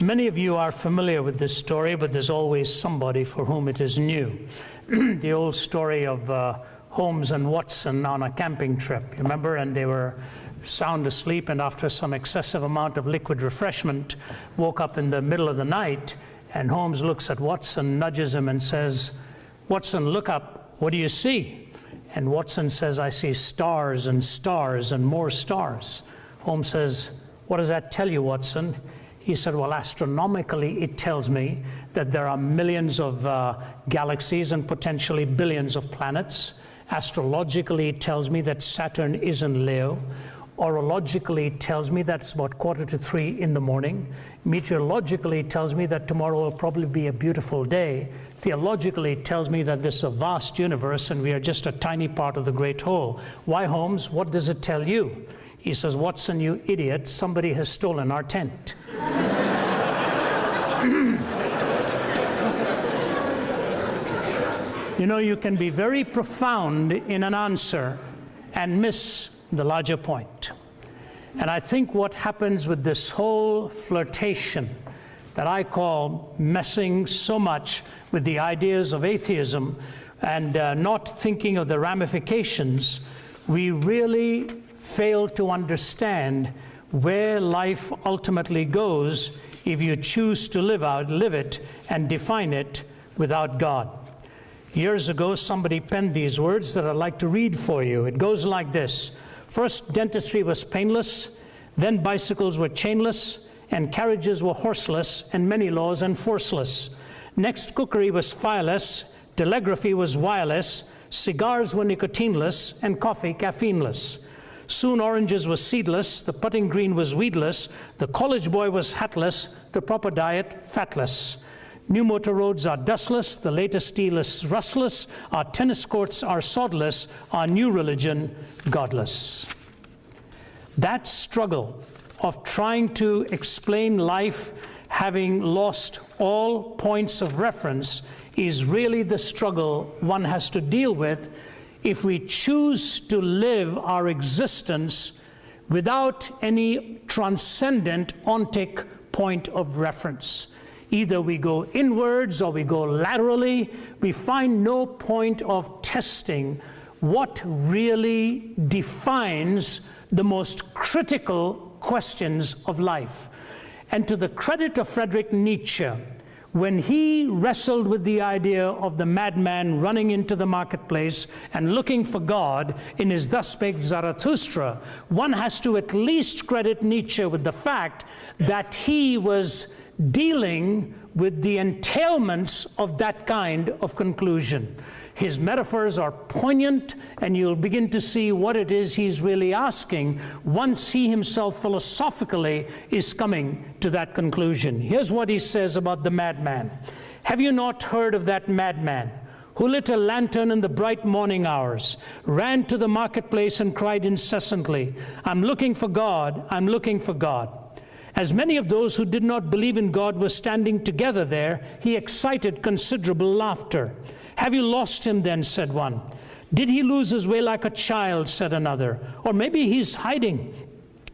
Many of you are familiar with this story, but there's always somebody for whom it is new. The old story of Holmes and Watson on a camping trip, you remember? And they were sound asleep, and after some excessive amount of liquid refreshment, woke up in the middle of the night, and Holmes looks at Watson, nudges him and says, "Watson, look up, what do you see?" And Watson says, "I see stars and stars and more stars." Holmes says, "What does that tell you, Watson?" He said, "Well, astronomically, it tells me that there are millions of galaxies and potentially billions of planets. Astrologically, it tells me that Saturn is in Leo. Orologically, it tells me that it's about 2:45 in the morning. Meteorologically, it tells me that tomorrow will probably be a beautiful day. Theologically, it tells me that this is a vast universe and we are just a tiny part of the great whole. Why, Holmes, what does it tell you?" He says, "Watson, you idiot, somebody has stolen our tent." You know, you can be very profound in an answer and miss the larger point. And I think what happens with this whole flirtation that I call messing so much with the ideas of atheism and not thinking of the ramifications, we really fail to understand where life ultimately goes if you choose to live it and define it without God. Years ago, somebody penned these words that I'd like to read for you. It goes like this: "First, dentistry was painless, then bicycles were chainless, and carriages were horseless, and many laws enforceless. Next, cookery was fireless, telegraphy was wireless, cigars were nicotineless, and coffee caffeineless. Soon oranges were seedless, the putting green was weedless, the college boy was hatless, the proper diet fatless. New motor roads are dustless, the latest steel is rustless, our tennis courts are sodless, our new religion godless." That struggle of trying to explain life having lost all points of reference is really the struggle one has to deal with if we choose to live our existence without any transcendent ontic point of reference. Either we go inwards or we go laterally. We find no point of testing what really defines the most critical questions of life. And to the credit of Friedrich Nietzsche, when he wrestled with the idea of the madman running into the marketplace and looking for God in his Thus Spake Zarathustra, one has to at least credit Nietzsche with the fact that he was dealing with the entailments of that kind of conclusion. His metaphors are poignant, and you'll begin to see what it is he's really asking once he himself philosophically is coming to that conclusion. Here's what he says about the madman. "Have you not heard of that madman who lit a lantern in the bright morning hours, ran to the marketplace and cried incessantly, 'I'm looking for God, I'm looking for God.' As many of those who did not believe in God were standing together there, he excited considerable laughter. 'Have you lost him then?' said one. 'Did he lose his way like a child?' said another. 'Or maybe he's hiding.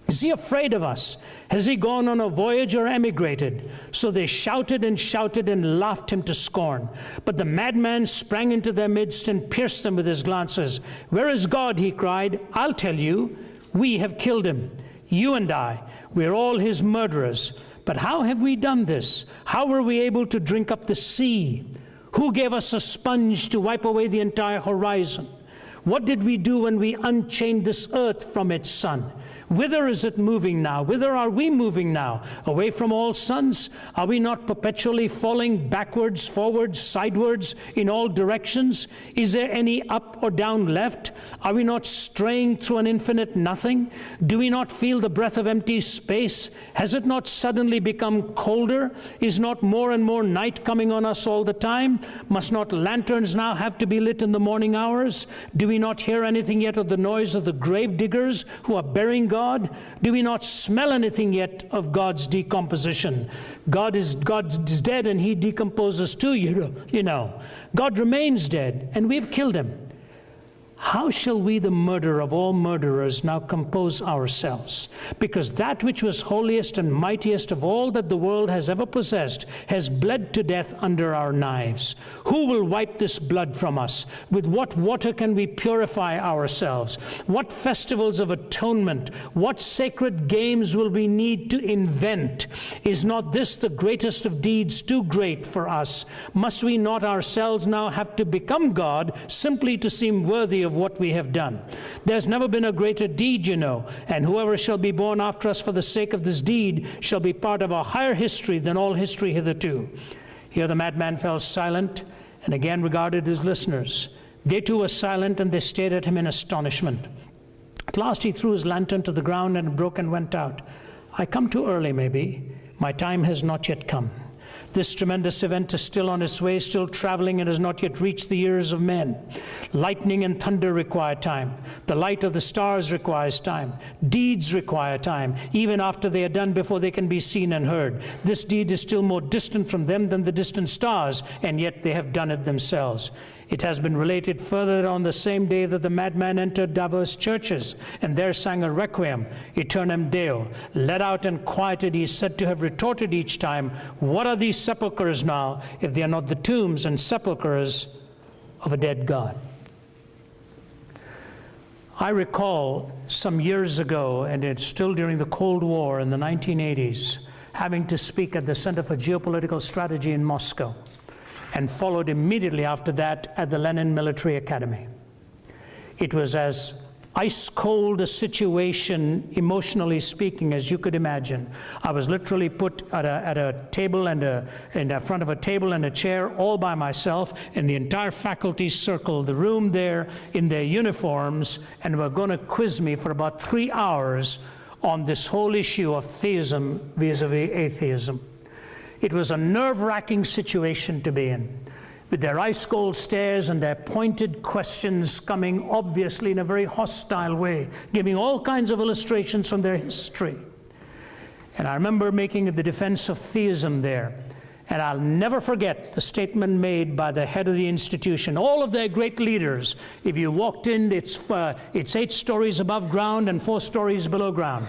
Is he afraid of us? Has he gone on a voyage or emigrated?' So they shouted and shouted and laughed him to scorn. But the madman sprang into their midst and pierced them with his glances. 'Where is God?' he cried. 'I'll tell you. We have killed him. You and I, we're all his murderers. But how have we done this? How were we able to drink up the sea? Who gave us a sponge to wipe away the entire horizon? What did we do when we unchained this earth from its sun? Whither is it moving now? Whither are we moving now? Away from all suns? Are we not perpetually falling backwards, forwards, sidewards, in all directions? Is there any up or down left? Are we not straying through an infinite nothing? Do we not feel the breath of empty space? Has it not suddenly become colder? Is not more and more night coming on us all the time? Must not lanterns now have to be lit in the morning hours? Do we not hear anything yet of the noise of the grave diggers who are burying God? Do we not smell anything yet of God's decomposition? God is dead and he decomposes too, you know. God remains dead and we've killed him. how shall we, the murderer of all murderers, now compose ourselves? Because that which was holiest and mightiest of all that the world has ever possessed has bled to death under our knives. Who will wipe this blood from us? With what water can we purify ourselves? What festivals of atonement, what sacred games will we need to invent? Is not this the greatest of deeds, too great for us? Must we not ourselves now have to become God simply to seem worthy of what we have done? There's never been a greater deed, you know, and whoever shall be born after us for the sake of this deed shall be part of a higher history than all history hitherto. Here the madman fell silent and again regarded his listeners. They too were silent, and they stared at him in astonishment. At last he threw his lantern to the ground and broke and went out. I come too early, maybe. My time has not yet come. This tremendous event is still on its way, still traveling, and has not yet reached the ears of men. Lightning and thunder require time. The light of the stars requires time. Deeds require time, even after they are done, before they can be seen and heard. This deed is still more distant from them than the distant stars, and yet they have done it themselves. It has been related further that on the same day that the madman entered diverse churches, and there sang a requiem, Aeternam Deo. Let out and quieted, he is said to have retorted each time, what are these sepulchres now, if they are not the tombs and sepulchres of a dead God? I recall some years ago, and it's still during the Cold War in the 1980s, having to speak at the Center for Geopolitical Strategy in Moscow, and followed immediately after that at the Lenin Military Academy. It was as ice cold a situation, emotionally speaking, as you could imagine. I was literally put at a table and in front of a table and a chair all by myself, and the entire faculty circled the room there in their uniforms, and were going to quiz me for about 3 hours on this whole issue of theism vis-a-vis atheism. It was a nerve-wracking situation to be in, with their ice-cold stares and their pointed questions coming obviously in a very hostile way, giving all kinds of illustrations from their history. And I remember making the defense of theism there. And I'll never forget the statement made by the head of the institution, all of their great leaders. If you walked in, it's 8 stories above ground and 4 stories below ground.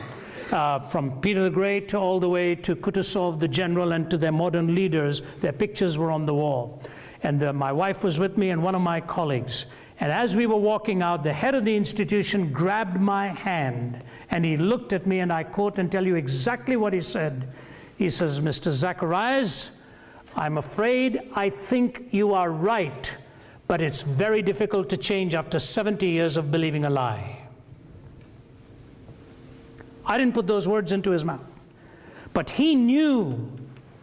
From Peter the Great all the way to Kutuzov the general and to their modern leaders, their pictures were on the wall. And my wife was with me and one of my colleagues. And as we were walking out, the head of the institution grabbed my hand and he looked at me, and I quote and tell you exactly what he said. He says, Mr. Zacharias, I'm afraid I think you are right, but it's very difficult to change after 70 years of believing a lie. I didn't put those words into his mouth. But he knew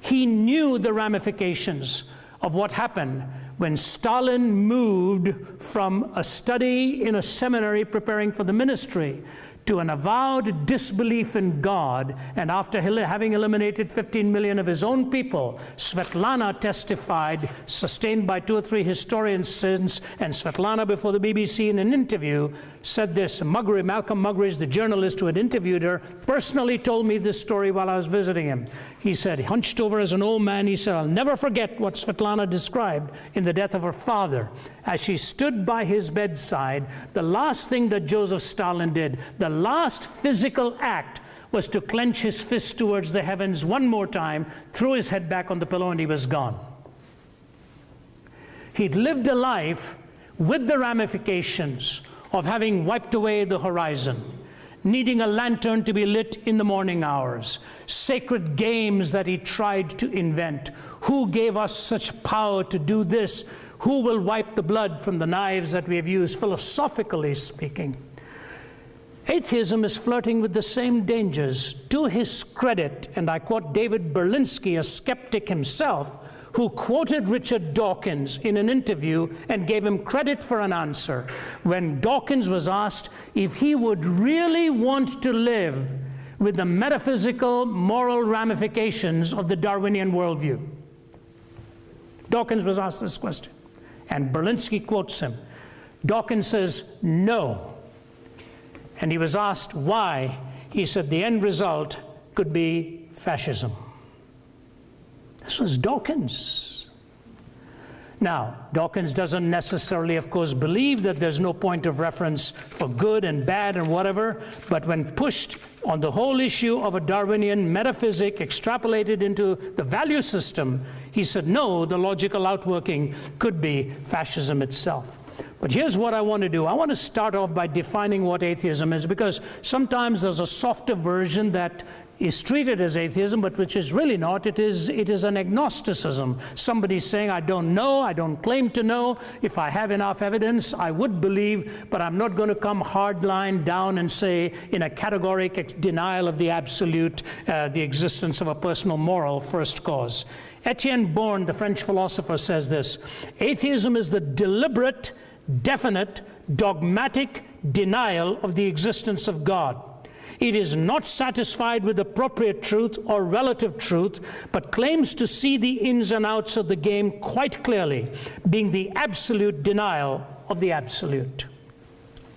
the ramifications of what happened when Stalin moved from a study in a seminary preparing for the ministry to an avowed disbelief in God, and after having eliminated 15 million of his own people, Svetlana testified, sustained by 2 or 3 historians since, and Svetlana before the BBC in an interview said this. Malcolm Muggeridge, the journalist who had interviewed her, personally told me this story while I was visiting him. He said, hunched over as an old man, he said, I'll never forget what Svetlana described in the death of her father. As she stood by his bedside, the last thing that Joseph Stalin did, the last physical act, was to clench his fist towards the heavens one more time, threw his head back on the pillow, and he was gone. He'd lived a life with the ramifications of having wiped away the horizon, needing a lantern to be lit in the morning hours, sacred games that he tried to invent. Who gave us such power to do this? Who will wipe the blood from the knives that we have used, philosophically speaking? Atheism is flirting with the same dangers. To his credit, and I quote David Berlinski, a skeptic himself, who quoted Richard Dawkins in an interview and gave him credit for an answer when Dawkins was asked if he would really want to live with the metaphysical, moral ramifications of the Darwinian worldview. Dawkins was asked this question, and Berlinski quotes him. Dawkins says, no. And he was asked why. He said the end result could be fascism. This was Dawkins. Now, Dawkins doesn't necessarily, of course, believe that there's no point of reference for good and bad and whatever, but when pushed on the whole issue of a Darwinian metaphysic extrapolated into the value system, he said, no, the logical outworking could be fascism itself. But here's what I want to do. I want to start off by defining what atheism is, because sometimes there's a softer version that is treated as atheism, but which is really not. It is an agnosticism. Somebody saying, I don't know, I don't claim to know. If I have enough evidence, I would believe, but I'm not going to come hardline down and say in a categoric denial of the absolute, the existence of a personal moral first cause. Etienne Born, the French philosopher, says this: atheism is the deliberate, definite, dogmatic denial of the existence of God. It is not satisfied with appropriate truth or relative truth, but claims to see the ins and outs of the game quite clearly, being the absolute denial of the absolute.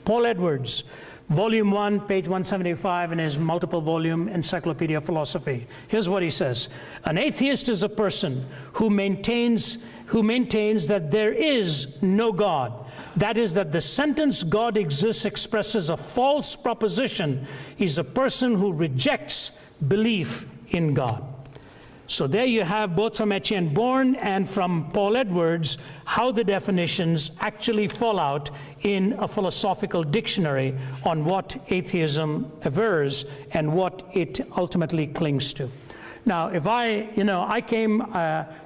Paul Edwards, Volume 1, page 175 in his multiple volume Encyclopedia of Philosophy. Here's what he says: an atheist is a person who maintains that there is no God. That is, that the sentence God exists expresses a false proposition. He's a person who rejects belief in God. So there you have, both from Etienne Born and from Paul Edwards, how the definitions actually fall out in a philosophical dictionary on what atheism avers and what it ultimately clings to. Now, if I came,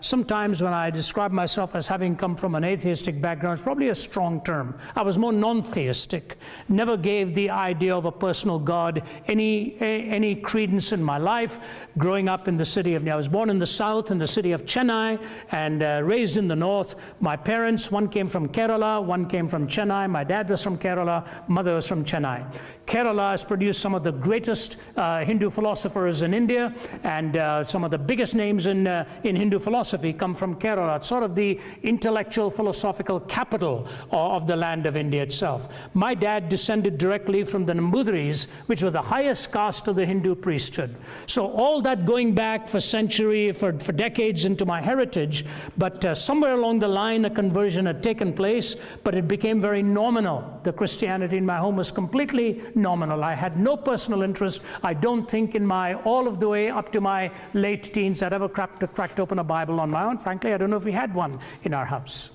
sometimes when I describe myself as having come from an atheistic background, it's probably a strong term. I was more non-theistic, never gave the idea of a personal God any credence in my life. Growing up in the city of, I was born in the south, in the city of Chennai, and raised in the north. My parents, one came from Kerala, one came from Chennai. My dad was from Kerala, mother was from Chennai. Kerala has produced some of the greatest Hindu philosophers in India, and some of the biggest names in Hindu philosophy come from Kerala. It's sort of the intellectual philosophical capital of the land of India itself. My dad descended directly from the Nambudris, which were the highest caste of the Hindu priesthood. So all that going back for centuries, for decades into my heritage, but somewhere along the line a conversion had taken place, but it became very nominal. The Christianity in my home was completely nominal. I had no personal interest. I don't think in all of the way up to my late teens I'd ever cracked open a Bible on my own. Frankly, I don't know if we had one in our house.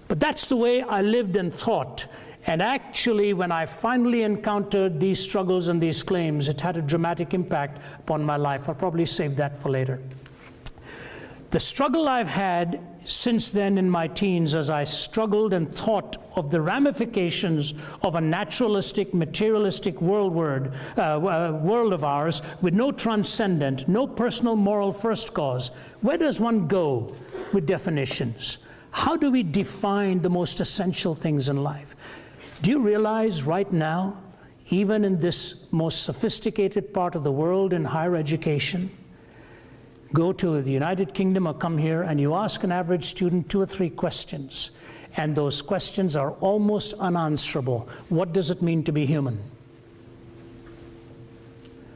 But that's the way I lived and thought. And actually, when I finally encountered these struggles and these claims, it had a dramatic impact upon my life. I'll probably save that for later. The struggle I've had since then in my teens, as I struggled and thought of the ramifications of a naturalistic, materialistic world of ours with no transcendent, no personal moral first cause, where does one go with definitions? How do we define the most essential things in life? Do you realize right now, even in this most sophisticated part of the world in higher education, go to the United Kingdom or come here and you ask an average student 2 or 3 questions, and those questions are almost unanswerable. What does it mean to be human?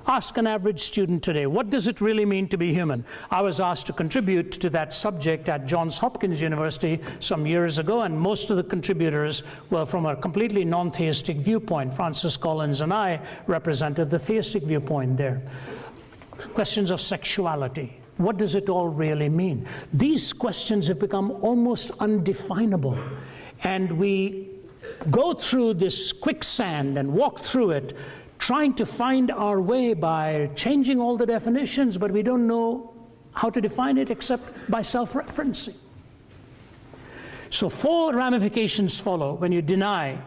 Ask an average student today, what does it really mean to be human? I was asked to contribute to that subject at Johns Hopkins University some years ago, and most of the contributors were from a completely non-theistic viewpoint. Francis Collins and I represented the theistic viewpoint there. Questions of sexuality. What does it all really mean? These questions have become almost undefinable. And we go through this quicksand and walk through it, trying to find our way by changing all the definitions, but we don't know how to define it except by self-referencing. So 4 ramifications follow when you deny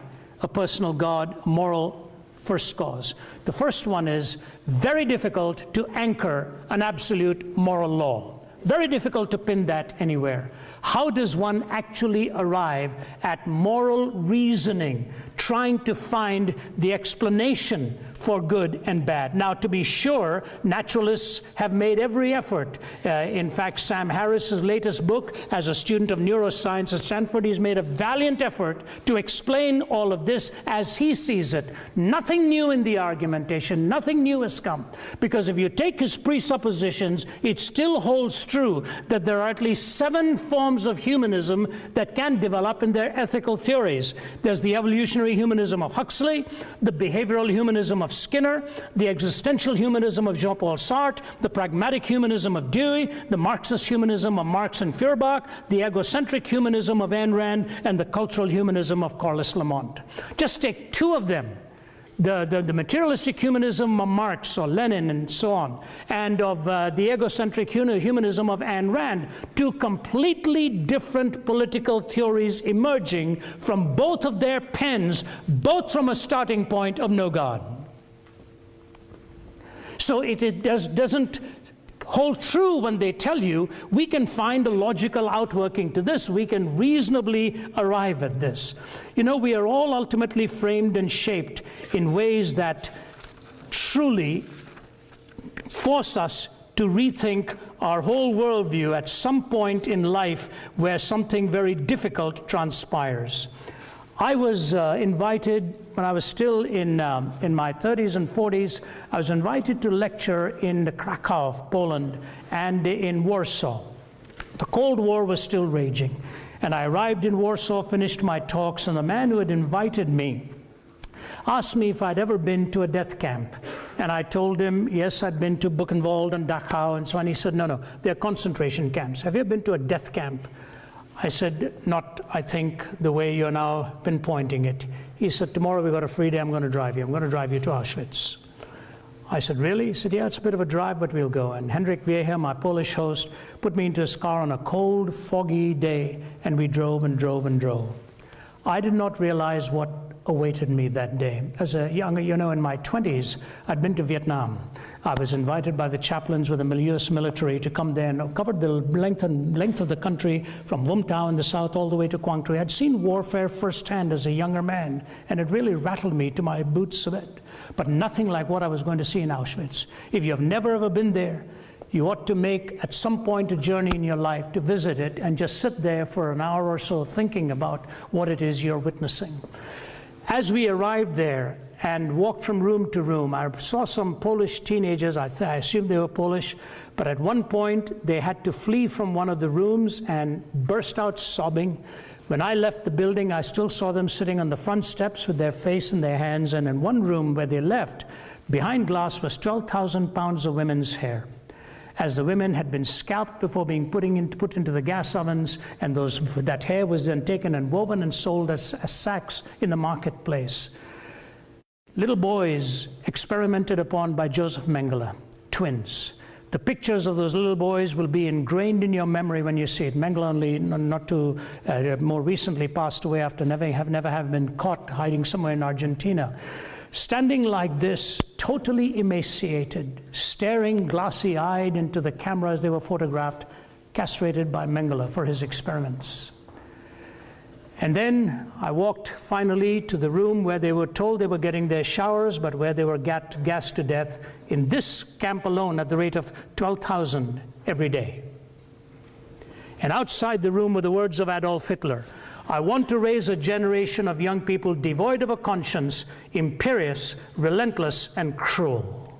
a personal God, moral first cause. The first one is very difficult to anchor an absolute moral law. Very difficult to pin that anywhere. How does one actually arrive at moral reasoning, trying to find the explanation for good and bad. Now, to be sure, naturalists have made every effort. In fact, Sam Harris's latest book, as a student of neuroscience at Stanford, he's made a valiant effort to explain all of this as he sees it. Nothing new in the argumentation, nothing new has come. Because if you take his presuppositions, it still holds true that there are at least 7 forms of humanism that can develop in their ethical theories. There's the evolutionary humanism of Huxley, the behavioral humanism of Skinner, the existential humanism of Jean-Paul Sartre, the pragmatic humanism of Dewey, the Marxist humanism of Marx and Feuerbach, the egocentric humanism of Ayn Rand, and the cultural humanism of Carlos Lamont. Just take 2 of them. The materialistic humanism of Marx or Lenin and so on, and of the egocentric humanism of Ayn Rand, 2 completely different political theories emerging from both of their pens, both from a starting point of no God. So it doesn't hold true when they tell you we can find a logical outworking to this, we can reasonably arrive at this. You know, we are all ultimately framed and shaped in ways that truly force us to rethink our whole worldview at some point in life where something very difficult transpires. I was invited, when I was still in my 30s and 40s, I was invited to lecture in Krakow, Poland, and in Warsaw. The Cold War was still raging. And I arrived in Warsaw, finished my talks, and the man who had invited me asked me if I'd ever been to a death camp. And I told him, yes, I'd been to Buchenwald and Dachau and so on. He said, no, they're concentration camps. Have you ever been to a death camp? I said, not, I think, the way you're now pinpointing it. He said, tomorrow we've got a free day, I'm going to drive you. I'm going to drive you to Auschwitz. I said, really? He said, yeah, it's a bit of a drive, but we'll go. And Henryk Wiehe, my Polish host, put me into his car on a cold, foggy day, and we drove and drove and drove. I did not realize what awaited me that day. As a young, in my 20s, I'd been to Vietnam. I was invited by the chaplains with the Milius military to come there and covered the length of the country from Vung Tau in the south all the way to Quang Tri. I'd seen warfare firsthand as a younger man, and it really rattled me to my boots a bit. But nothing like what I was going to see in Auschwitz. If you have never ever been there, you ought to make at some point a journey in your life to visit it and just sit there for an hour or so thinking about what it is you're witnessing. As we arrived there and walked from room to room, I saw some Polish teenagers. I assumed they were Polish, but at one point they had to flee from one of the rooms and burst out sobbing. When I left the building, I still saw them sitting on the front steps with their face in their hands, and in one room where they left, behind glass was 12,000 pounds of women's hair, as the women had been scalped before being put into the gas ovens, and that hair was then taken and woven and sold as sacks in the marketplace. Little boys experimented upon by Joseph Mengele, twins. The pictures of those little boys will be ingrained in your memory when you see it. Mengele only not too more recently passed away after never have been caught hiding somewhere in Argentina. Standing like this, totally emaciated, staring glassy-eyed into the camera as they were photographed, castrated by Mengele for his experiments. And then I walked finally to the room where they were told they were getting their showers, but where they were gassed to death in this camp alone at the rate of 12,000 every day. And outside the room were the words of Adolf Hitler: I want to raise a generation of young people devoid of a conscience, imperious, relentless, and cruel.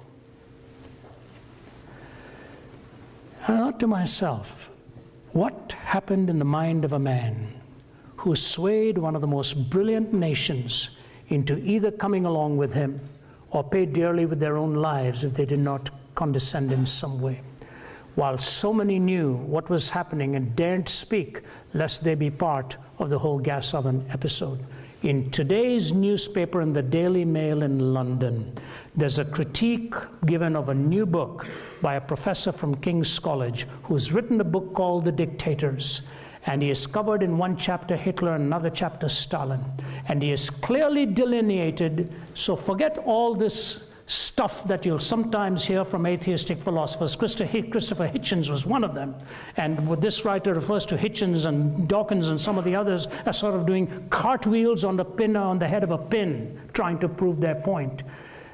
I thought to myself, what happened in the mind of a man who swayed one of the most brilliant nations into either coming along with him or pay dearly with their own lives if they did not condescend in some way, while so many knew what was happening and daren't speak lest they be part of the whole gas oven episode. In today's newspaper, in the Daily Mail in London, there's a critique given of a new book by a professor from King's College who's written a book called The Dictators. And he has covered in one chapter Hitler, another chapter Stalin. And he is clearly delineated, so forget all this stuff that you'll sometimes hear from atheistic philosophers. Christopher Hitchens was one of them. And what this writer refers to Hitchens and Dawkins and some of the others as sort of doing cartwheels on the head of a pin, trying to prove their point.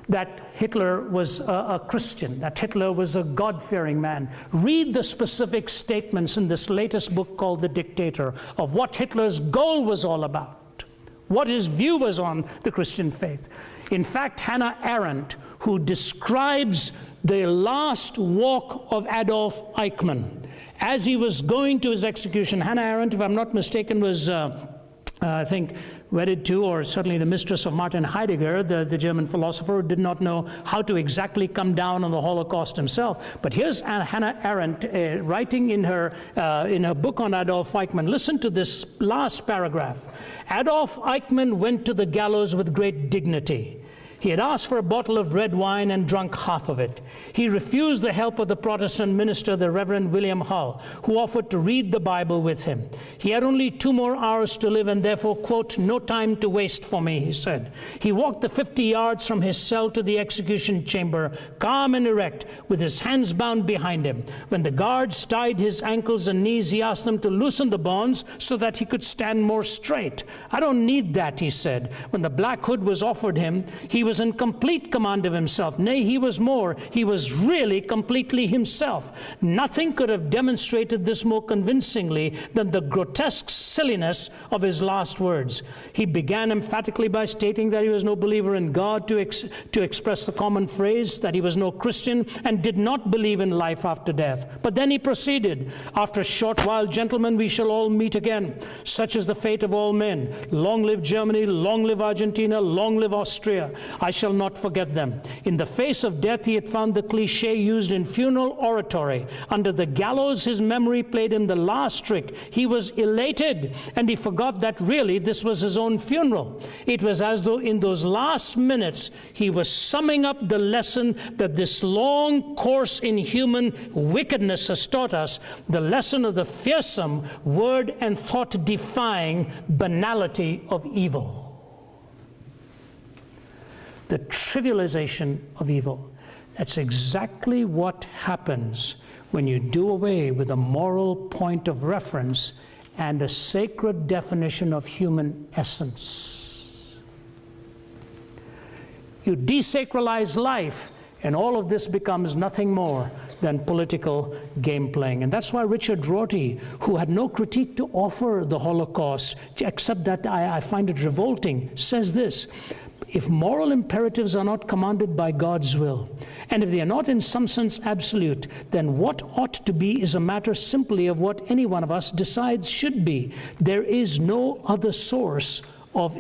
that Hitler was a Christian, that Hitler was a God-fearing man. Read the specific statements in this latest book called The Dictator of what Hitler's goal was all about, what his view was on the Christian faith. In fact, Hannah Arendt, who describes the last walk of Adolf Eichmann as he was going to his execution. Hannah Arendt, if I'm not mistaken, was I think wedded to, or certainly the mistress of Martin Heidegger, the German philosopher, who did not know how to exactly come down on the Holocaust himself. But here's Hannah Arendt writing in her book on Adolf Eichmann. Listen to this last paragraph. Adolf Eichmann went to the gallows with great dignity. He had asked for a bottle of red wine and drunk half of it. He refused the help of the Protestant minister, the Reverend William Hull, who offered to read the Bible with him. He had only 2 more hours to live and therefore, quote, "no time to waste for me," he said. He walked the 50 yards from his cell to the execution chamber, calm and erect, with his hands bound behind him. When the guards tied his ankles and knees, he asked them to loosen the bonds so that he could stand more straight. "I don't need that," he said. When the black hood was offered him, he was in complete command of himself. Nay, he was more. He was really completely himself. Nothing could have demonstrated this more convincingly than the grotesque silliness of his last words. He began emphatically by stating that he was no believer in God, to express the common phrase that he was no Christian and did not believe in life after death. But then he proceeded, "After a short while, gentlemen, we shall all meet again. Such is the fate of all men. Long live Germany, long live Argentina, long live Austria. I shall not forget them." In the face of death, he had found the cliché used in funeral oratory. Under the gallows, his memory played him the last trick. He was elated, and he forgot that really this was his own funeral. It was as though in those last minutes, he was summing up the lesson that this long course in human wickedness has taught us, the lesson of the fearsome, word and thought defying banality of evil. The trivialization of evil. That's exactly what happens when you do away with a moral point of reference and a sacred definition of human essence. You desacralize life, and all of this becomes nothing more than political game playing. And that's why Richard Rorty, who had no critique to offer the Holocaust, except that I find it revolting, says this: if moral imperatives are not commanded by God's will, and if they are not in some sense absolute, then what ought to be is a matter simply of what any one of us decides should be. There is no other source of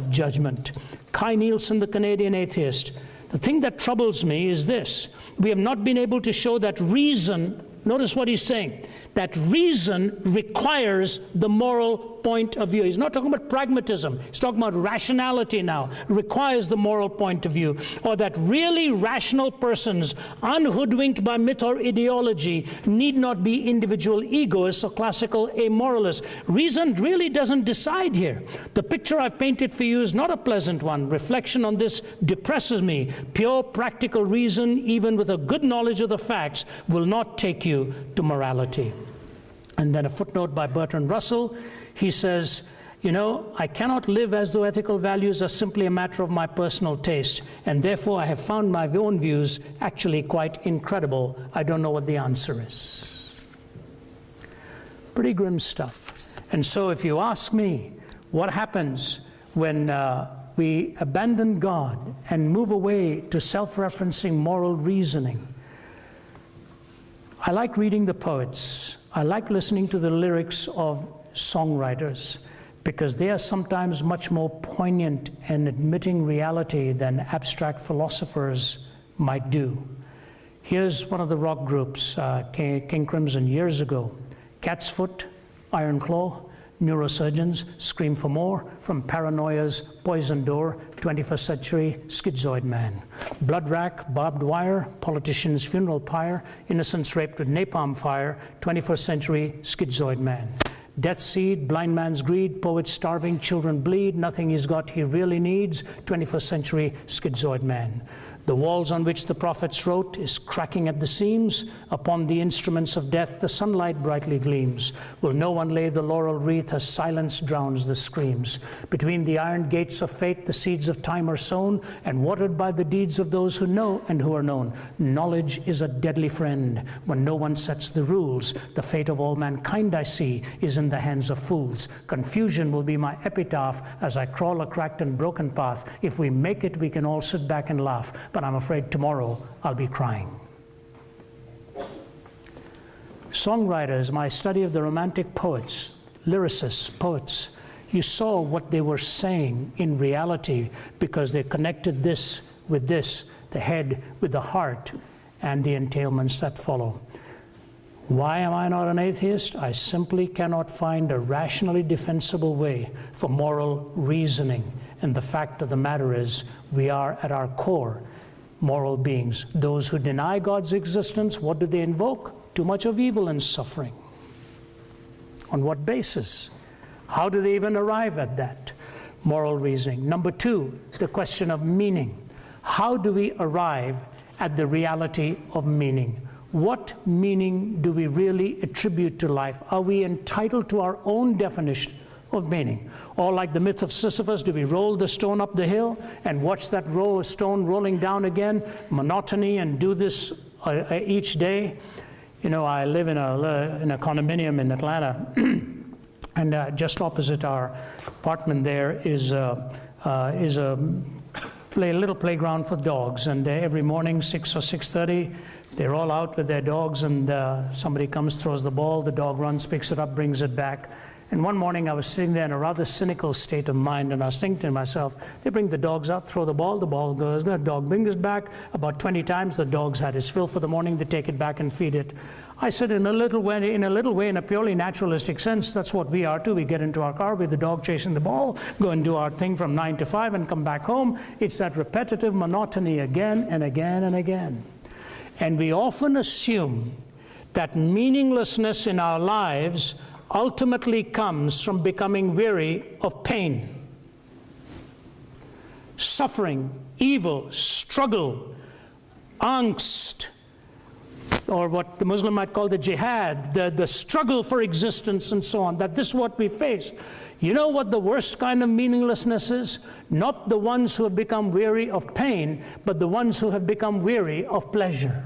judgment. Kai Nielsen, the Canadian atheist. The thing that troubles me is this: we have not been able to show that reason, notice what he's saying, that reason requires the moral point of view. He's not talking about pragmatism. He's talking about rationality now. Requires the moral point of view. Or that really rational persons, unhoodwinked by myth or ideology, need not be individual egoists or classical amoralists. Reason really doesn't decide here. The picture I've painted for you is not a pleasant one. Reflection on this depresses me. Pure practical reason, even with a good knowledge of the facts, will not take you to morality. And then a footnote by Bertrand Russell. He says, you know, I cannot live as though ethical values are simply a matter of my personal taste, and therefore I have found my own views actually quite incredible. I don't know what the answer is. Pretty grim stuff. And so if you ask me, what happens when we abandon God and move away to self-referencing moral reasoning? I like reading the poets. I like listening to the lyrics of songwriters, because they are sometimes much more poignant in admitting reality than abstract philosophers might do. Here's one of the rock groups, King Crimson, years ago. Cat's Foot, Iron Claw, neurosurgeons, Scream for More, From Paranoia's Poison Door, 21st Century Schizoid Man. Blood Rack, Barbed Wire, Politician's Funeral Pyre, Innocents Raped with Napalm Fire, 21st Century Schizoid Man. Death Seed, Blind Man's Greed, Poets Starving, Children Bleed, Nothing He's Got He Really Needs, 21st Century Schizoid Man. The walls on which the prophets wrote is cracking at the seams. Upon the instruments of death the sunlight brightly gleams. Will no one lay the laurel wreath as silence drowns the screams? Between the iron gates of fate the seeds of time are sown, and watered by the deeds of those who know and who are known. Knowledge is a deadly friend when no one sets the rules. The fate of all mankind I see is in the hands of fools. Confusion will be my epitaph as I crawl a cracked and broken path. If we make it, we can all sit back and laugh, but I'm afraid tomorrow I'll be crying. Songwriters, my study of the romantic poets, lyricists, poets, you saw what they were saying in reality because they connected this with this, the head with the heart, and the entailments that follow. Why am I not an atheist? I simply cannot find a rationally defensible way for moral reasoning. And the fact of the matter is, we are at our core moral beings. Those who deny God's existence, what do they invoke? Too much of evil and suffering. On what basis? How do they even arrive at that moral reasoning? Number two, the question of meaning. How do we arrive at the reality of meaning? What meaning do we really attribute to life? Are we entitled to our own definition of meaning? Or like the myth of Sisyphus, do we roll the stone up the hill and watch that row of stone rolling down again, monotony, and do this each day? You know, I live in a condominium in Atlanta, and just opposite our apartment there is a little playground for dogs, and every morning 6 or 6:30 they're all out with their dogs, and somebody comes, throws the ball, the dog runs, picks it up, brings it back. And one morning I was sitting there in a rather cynical state of mind, and I was thinking to myself, they bring the dogs out, throw the ball goes, the dog brings it back. About 20 times the dog's had his fill for the morning, they take it back and feed it. I said, in a little way, in a purely naturalistic sense, that's what we are too. We get into our car with the dog chasing the ball, go and do our thing from 9 to 5 and come back home. It's that repetitive monotony again and again and again. And we often assume that meaninglessness in our lives ultimately comes from becoming weary of pain, suffering, evil, struggle, angst, or what the Muslim might call the jihad, the struggle for existence and so on, that this is what we face. You know what the worst kind of meaninglessness is? Not the ones who have become weary of pain, but the ones who have become weary of pleasure.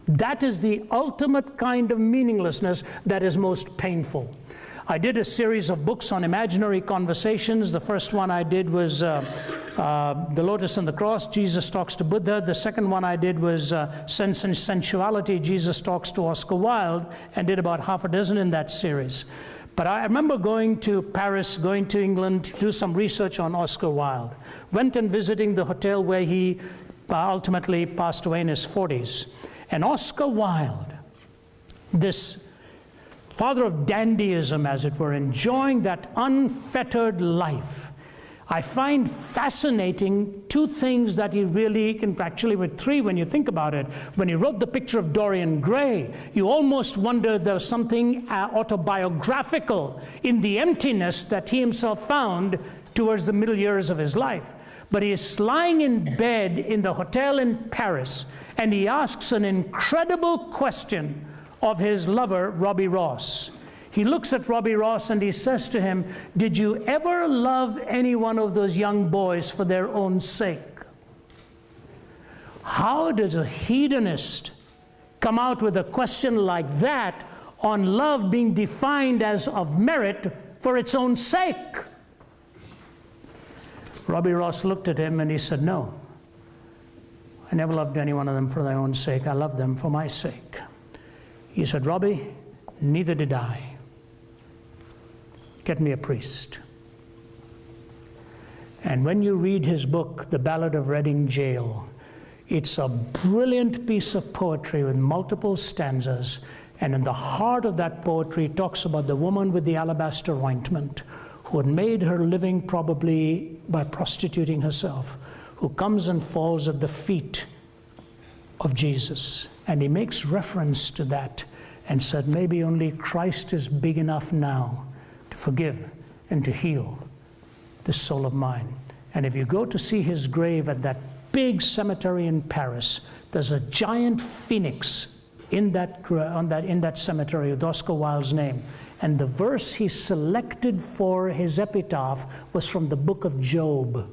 That is the ultimate kind of meaninglessness that is most painful. I did a series of books on imaginary conversations. The first one I did was The Lotus and the Cross, Jesus Talks to Buddha. The second one I did was Sense and Sensuality, Jesus Talks to Oscar Wilde, and did about half a dozen in that series. But I remember going to Paris, going to England to do some research on Oscar Wilde. Went and visiting the hotel where he ultimately passed away in his 40s. And Oscar Wilde, this father of dandyism, as it were, enjoying that unfettered life, I find fascinating two things that he really, actually with three when you think about it. When he wrote The Picture of Dorian Gray, you almost wondered there was something autobiographical in the emptiness that he himself found towards the middle years of his life. But he is lying in bed in the hotel in Paris, and he asks an incredible question of his lover, Robbie Ross. He looks at Robbie Ross and he says to him, "Did you ever love any one of those young boys for their own sake?" How does a hedonist come out with a question like that on love being defined as of merit for its own sake? Robbie Ross looked at him and he said, "No, I never loved any one of them for their own sake. I loved them for my sake." He said, "Robbie, neither did I. Get me a priest." And when you read his book, The Ballad of Reading Gaol, it's a brilliant piece of poetry with multiple stanzas. And in the heart of that poetry, it talks about the woman with the alabaster ointment, who had made her living probably by prostituting herself, who comes and falls at the feet of Jesus. And he makes reference to that and said, maybe only Christ is big enough now to forgive and to heal this soul of mine. And if you go to see his grave at that big cemetery in Paris. There's a giant phoenix in that cemetery with Oscar Wilde's name. And the verse he selected for his epitaph was from the book of Job.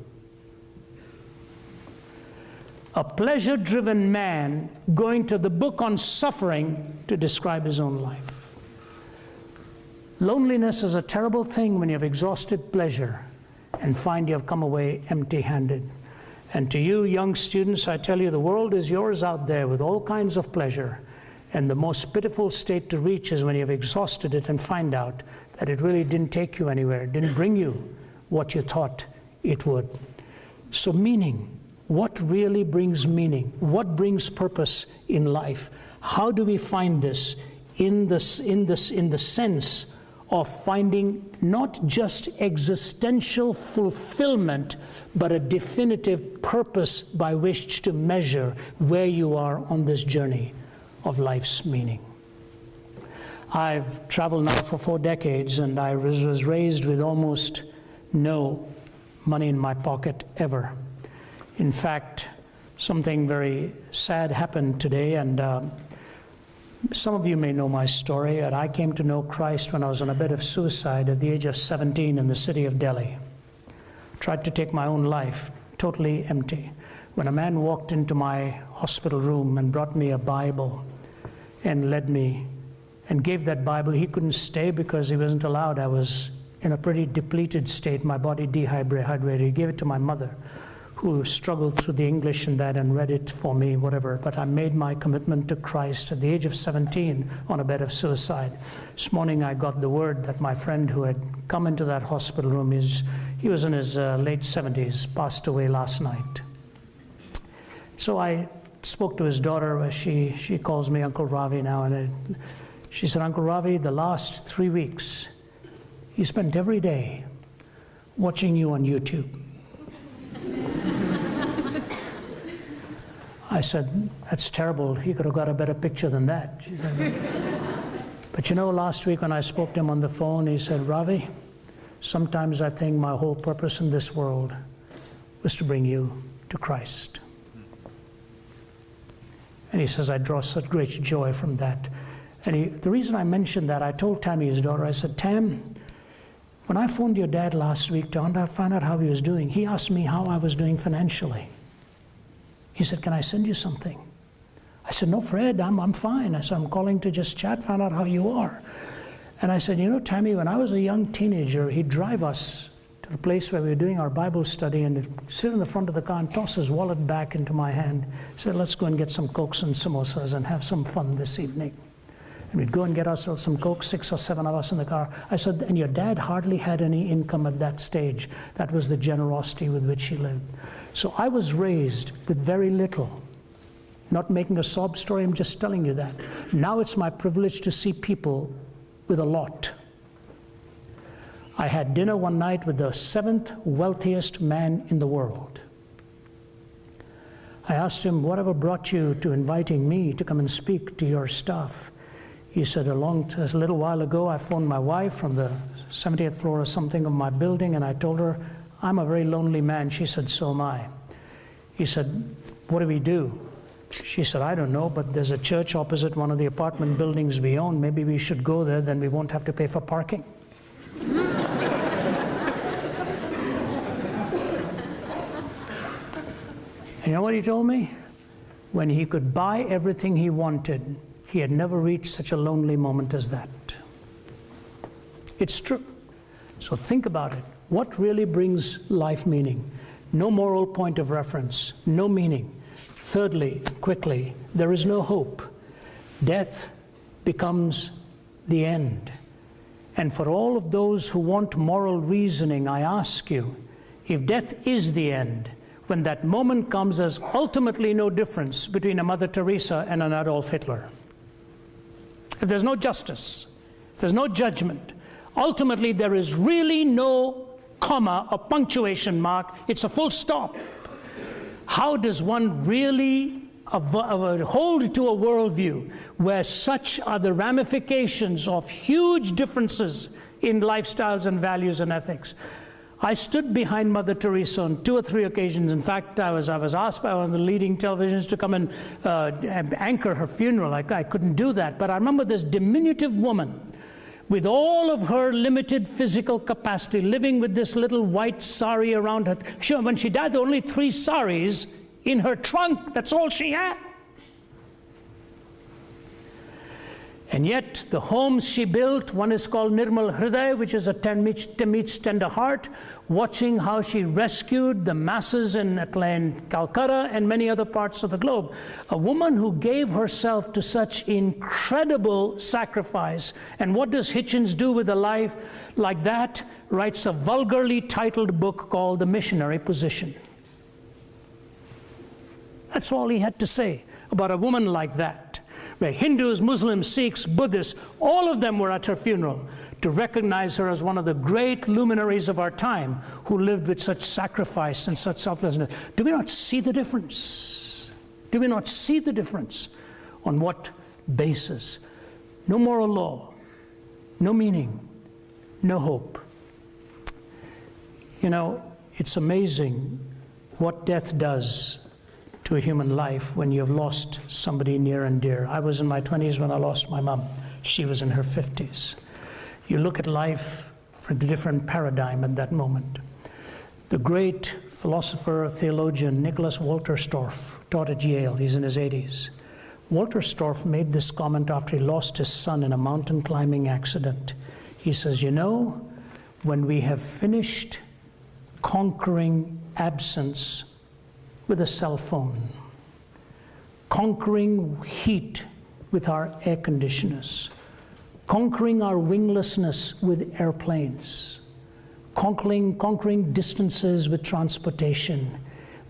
A pleasure-driven man going to the book on suffering to describe his own life. Loneliness is a terrible thing when you've exhausted pleasure and find you have come away empty-handed. And to you young students, I tell you, the world is yours out there with all kinds of pleasure. And the most pitiful state to reach is when you've exhausted it and find out that it really didn't take you anywhere, didn't bring you what you thought it would. So meaning, what really brings meaning? What brings purpose in life? How do we find this in the sense of finding not just existential fulfillment, but a definitive purpose by which to measure where you are on this journey of life's meaning? I've traveled now for 4 decades, and I was raised with almost no money in my pocket ever. In fact, something very sad happened today, and some of you may know my story. And I came to know Christ when I was on a bed of suicide at the age of 17 in the city of Delhi. Tried to take my own life, totally empty. When a man walked into my hospital room and brought me a Bible and led me and gave that Bible, he couldn't stay because he wasn't allowed. I was in a pretty depleted state, my body dehydrated. He gave it to my mother, who struggled through the English and that and read it for me, whatever. But I made my commitment to Christ at the age of 17 on a bed of suicide. This morning I got the word that my friend who had come into that hospital room, he was in his late 70s, passed away last night. So I spoke to his daughter. She calls me Uncle Ravi now, and she said, Uncle Ravi, the last 3 weeks, he spent every day watching you on YouTube. I said, that's terrible. He could have got a better picture than that. She said, but you know, last week when I spoke to him on the phone, he said, Ravi, sometimes I think my whole purpose in this world was to bring you to Christ. And he says, I draw such great joy from that. And the reason I mentioned that, I told Tammy, his daughter, I said, Tam, when I phoned your dad last week to find out how he was doing, he asked me how I was doing financially. He said, can I send you something? I said, no, Fred, I'm fine. I said, I'm calling to just chat, find out how you are. And I said, you know, Tammy, when I was a young teenager, he'd drive us to the place where we were doing our Bible study, and he'd sit in the front of the car and toss his wallet back into my hand. He said, let's go and get some Cokes and samosas and have some fun this evening. And we'd go and get ourselves some Coke, 6 or 7 of us in the car. I said, and your dad hardly had any income at that stage. That was the generosity with which he lived. So I was raised with very little. Not making a sob story, I'm just telling you that. Now it's my privilege to see people with a lot. I had dinner one night with the 7th wealthiest man in the world. I asked him, whatever brought you to inviting me to come and speak to your staff? He said, a little while ago, I phoned my wife from the 70th floor or something of my building, and I told her, I'm a very lonely man. She said, so am I. He said, what do we do? She said, I don't know, but there's a church opposite one of the apartment buildings we own. Maybe we should go there, then we won't have to pay for parking. And you know what he told me? When he could buy everything he wanted, he had never reached such a lonely moment as that. It's true. So think about it. What really brings life meaning? No moral point of reference, no meaning. Thirdly, quickly, there is no hope. Death becomes the end. And for all of those who want moral reasoning, I ask you, if death is the end, when that moment comes, there's ultimately no difference between a Mother Teresa and an Adolf Hitler. If there's no justice, if there's no judgment, ultimately there is really no comma or punctuation mark. It's a full stop. How does one really hold to a worldview where such are the ramifications of huge differences in lifestyles and values and ethics? I stood behind Mother Teresa on 2 or 3 occasions. In fact, I was asked by one of the leading televisions to come and anchor her funeral. I couldn't do that. But I remember this diminutive woman with all of her limited physical capacity, living with this little white sari around her. Sure, when she died, there were only 3 saris in her trunk. That's all she had. And yet, the homes she built, one is called Nirmal Hriday, which is a meets tender heart, watching how she rescued the masses in Calcutta and many other parts of the globe. A woman who gave herself to such incredible sacrifice. And what does Hitchens do with a life like that? Writes a vulgarly titled book called The Missionary Position. That's all he had to say about a woman like that. Where Hindus, Muslims, Sikhs, Buddhists, all of them were at her funeral to recognize her as one of the great luminaries of our time who lived with such sacrifice and such selflessness. Do we not see the difference? Do we not see the difference? On what basis? No moral law, no meaning, no hope. You know, it's amazing what death does to a human life when you've lost somebody near and dear. I was in my 20s when I lost my mom. She was in her 50s. You look at life from a different paradigm at that moment. The great philosopher, theologian, Nicholas Wolterstorff, taught at Yale. He's in his 80s. Wolterstorff made this comment after he lost his son in a mountain climbing accident. He says, you know, when we have finished conquering absence with a cell phone, conquering heat with our air conditioners, conquering our winglessness with airplanes, conquering distances with transportation,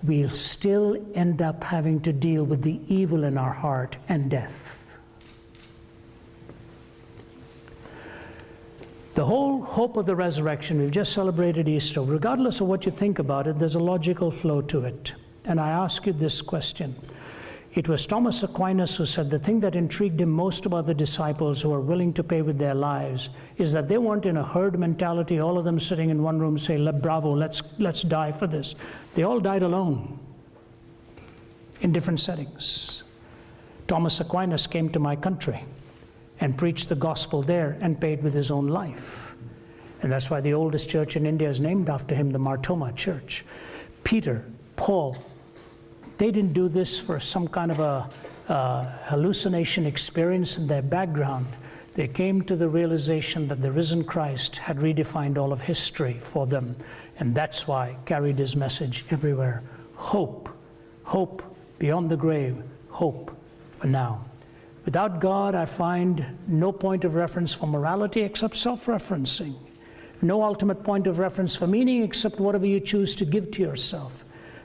we'll still end up having to deal with the evil in our heart and death. The whole hope of the resurrection, we've just celebrated Easter. Regardless of what you think about it, there's a logical flow to it. And I ask you this question. It was Thomas Aquinas who said the thing that intrigued him most about the disciples who are willing to pay with their lives is that they weren't in a herd mentality, all of them sitting in one room saying, bravo, let's die for this. They all died alone in different settings. Thomas Aquinas came to my country and preached the gospel there and paid with his own life. And that's why the oldest church in India is named after him, the Mar Thoma Church. Peter, Paul, they didn't do this for some kind of a hallucination experience in their background. They came to the realization that the risen Christ had redefined all of history for them, and that's why carried his message everywhere. Hope, hope beyond the grave, hope for now. Without God, I find no point of reference for morality except self-referencing. No ultimate point of reference for meaning except whatever you choose to give to yourself.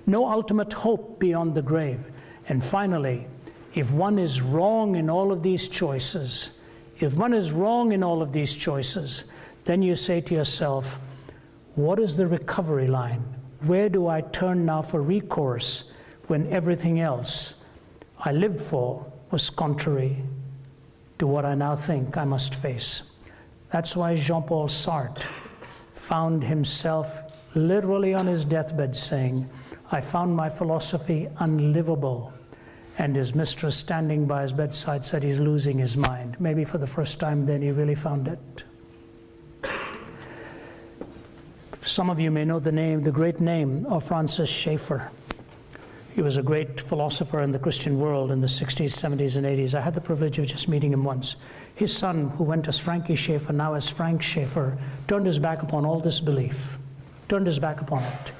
No ultimate hope beyond the grave. And finally, if one is wrong in all of these choices, then you say to yourself, what is the recovery line? Where do I turn now for recourse when everything else I lived for was contrary to what I now think I must face? That's why Jean-Paul Sartre found himself literally on his deathbed saying, I found my philosophy unlivable. And his mistress standing by his bedside said he's losing his mind. Maybe for the first time then he really found it. Some of you may know the great name of Francis Schaeffer. He was a great philosopher in the Christian world in the 60s, 70s, and 80s. I had the privilege of just meeting him once. His son, who went as Frankie Schaeffer, now as Frank Schaeffer, turned his back upon all this belief, turned his back upon it,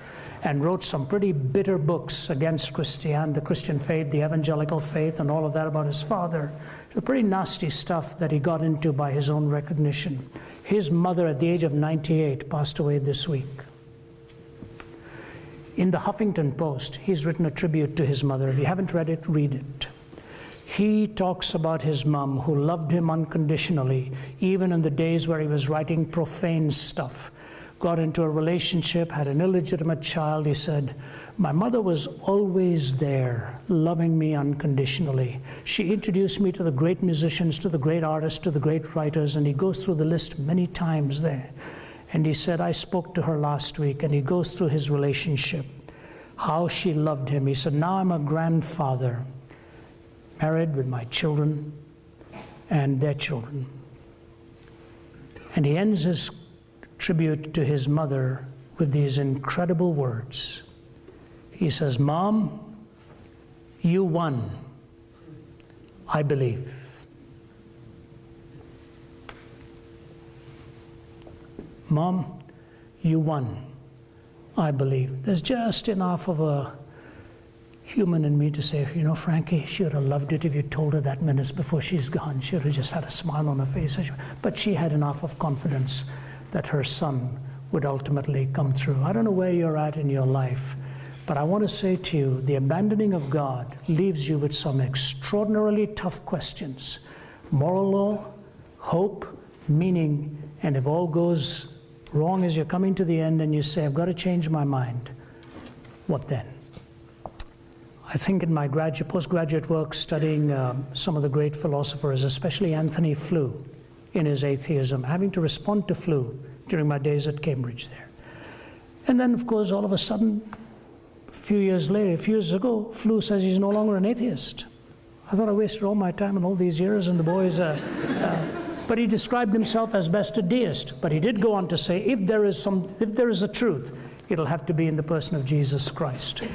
and wrote some pretty bitter books against the Christian faith, the evangelical faith, and all of that about his father. The pretty nasty stuff that he got into by his own recognition. His mother, at the age of 98, passed away this week. In the Huffington Post, he's written a tribute to his mother. If you haven't read it, read it. He talks about his mom, who loved him unconditionally, even in the days where he was writing profane stuff. Got into a relationship, had an illegitimate child. He said, my mother was always there, loving me unconditionally. She introduced me to the great musicians, to the great artists, to the great writers, and he goes through the list many times there. And he said, I spoke to her last week, and he goes through his relationship, how she loved him. He said, now I'm a grandfather, married with my children and their children. And he ends his tribute to his mother with these incredible words. He says, Mom, you won. I believe. Mom, you won. I believe. There's just enough of a human in me to say, you know, Frankie, she would have loved it if you told her that minutes before she's gone. She would have just had a smile on her face. But she had enough of confidence that her son would ultimately come through. I don't know where you're at in your life, but I want to say to you, the abandoning of God leaves you with some extraordinarily tough questions. Moral law, hope, meaning, and if all goes wrong as you're coming to the end and you say, I've got to change my mind, what then? I think in my postgraduate work studying some of the great philosophers, especially Anthony Flew in his atheism, having to respond to Flew during my days at Cambridge there. And then, of course, all of a sudden, a few years ago, Flew says he's no longer an atheist. I thought I wasted all my time and all these years, and the boys... But he described himself as best a deist. But he did go on to say, if there is a truth, it'll have to be in the person of Jesus Christ.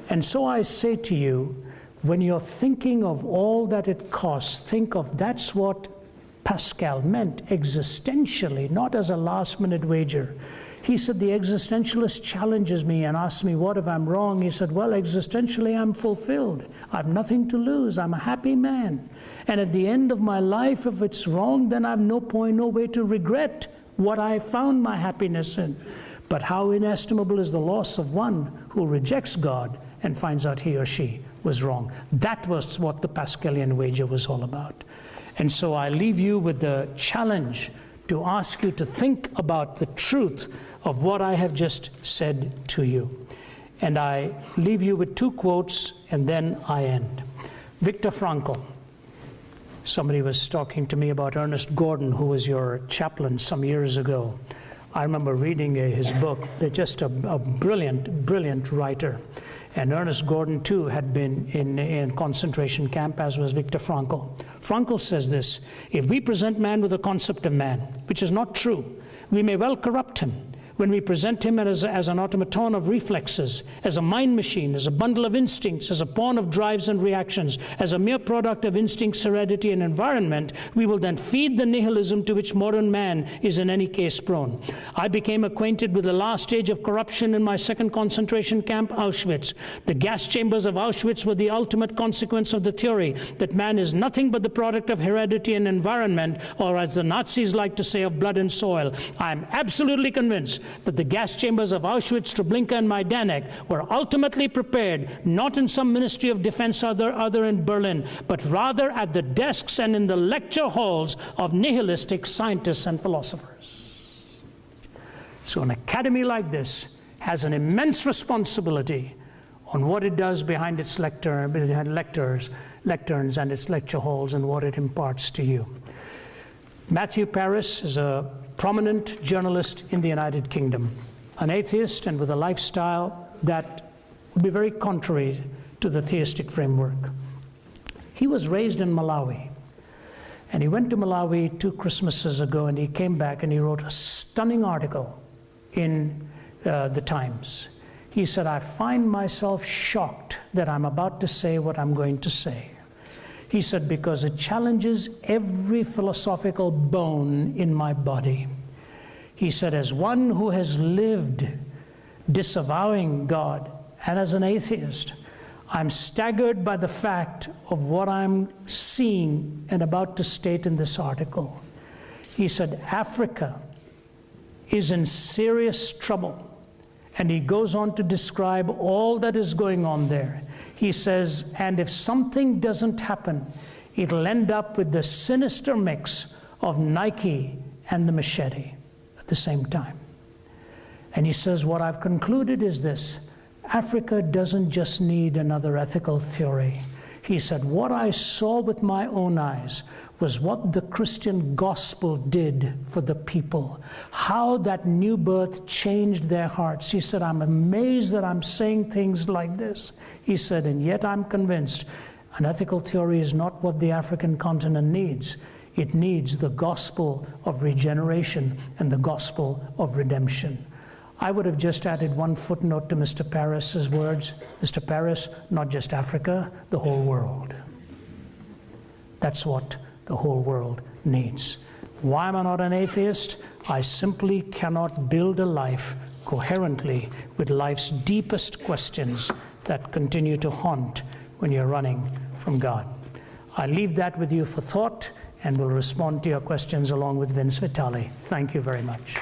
And so I say to you, when you're thinking of all that it costs, think of that's what Pascal meant existentially, not as a last-minute wager. He said, the existentialist challenges me and asks me, what if I'm wrong? He said, well, existentially, I'm fulfilled. I've nothing to lose. I'm a happy man. And at the end of my life, if it's wrong, then I've no way to regret what I found my happiness in. But how inestimable is the loss of one who rejects God and finds out he or she was wrong. That was what the Pascalian wager was all about. And so I leave you with the challenge to ask you to think about the truth of what I have just said to you. And I leave you with two quotes, and then I end. Viktor Frankl. Somebody was talking to me about Ernest Gordon, who was your chaplain some years ago. I remember reading his book. Just a brilliant, brilliant writer. And Ernest Gordon, too, had been in concentration camp, as was Viktor Frankl. Frankl says this, if we present man with a concept of man, which is not true, we may well corrupt him. When we present him as an automaton of reflexes, as a mind machine, as a bundle of instincts, as a pawn of drives and reactions, as a mere product of instincts, heredity, and environment, we will then feed the nihilism to which modern man is in any case prone. I became acquainted with the last stage of corruption in my second concentration camp, Auschwitz. The gas chambers of Auschwitz were the ultimate consequence of the theory that man is nothing but the product of heredity and environment, or as the Nazis like to say, of blood and soil. I am absolutely convinced that the gas chambers of Auschwitz, Treblinka, and Majdanek were ultimately prepared, not in some Ministry of Defense other in Berlin, but rather at the desks and in the lecture halls of nihilistic scientists and philosophers. So an academy like this has an immense responsibility on what it does behind its lecterns and its lecture halls and what it imparts to you. Matthew Paris is a prominent journalist in the United Kingdom, an atheist and with a lifestyle that would be very contrary to the theistic framework. He was raised in Malawi, and he went to Malawi 2 Christmases ago, and he came back and he wrote a stunning article in the Times. He said, I find myself shocked that I'm about to say what I'm going to say. He said, because it challenges every philosophical bone in my body. He said, as one who has lived disavowing God and as an atheist, I'm staggered by the fact of what I'm seeing and about to state in this article. He said, Africa is in serious trouble. And he goes on to describe all that is going on there. He says, and if something doesn't happen, it'll end up with the sinister mix of Nike and the machete at the same time. And he says, what I've concluded is this: Africa doesn't just need another ethical theory. He said, what I saw with my own eyes was what the Christian gospel did for the people, how that new birth changed their hearts. He said, I'm amazed that I'm saying things like this. He said, and yet I'm convinced an ethical theory is not what the African continent needs. It needs the gospel of regeneration and the gospel of redemption. I would have just added one footnote to Mr. Paris's words. Mr. Paris, not just Africa, the whole world. That's what the whole world needs. Why am I not an atheist? I simply cannot build a life coherently with life's deepest questions that continue to haunt when you're running from God. I leave that with you for thought, and will respond to your questions along with Vince Vitale. Thank you very much.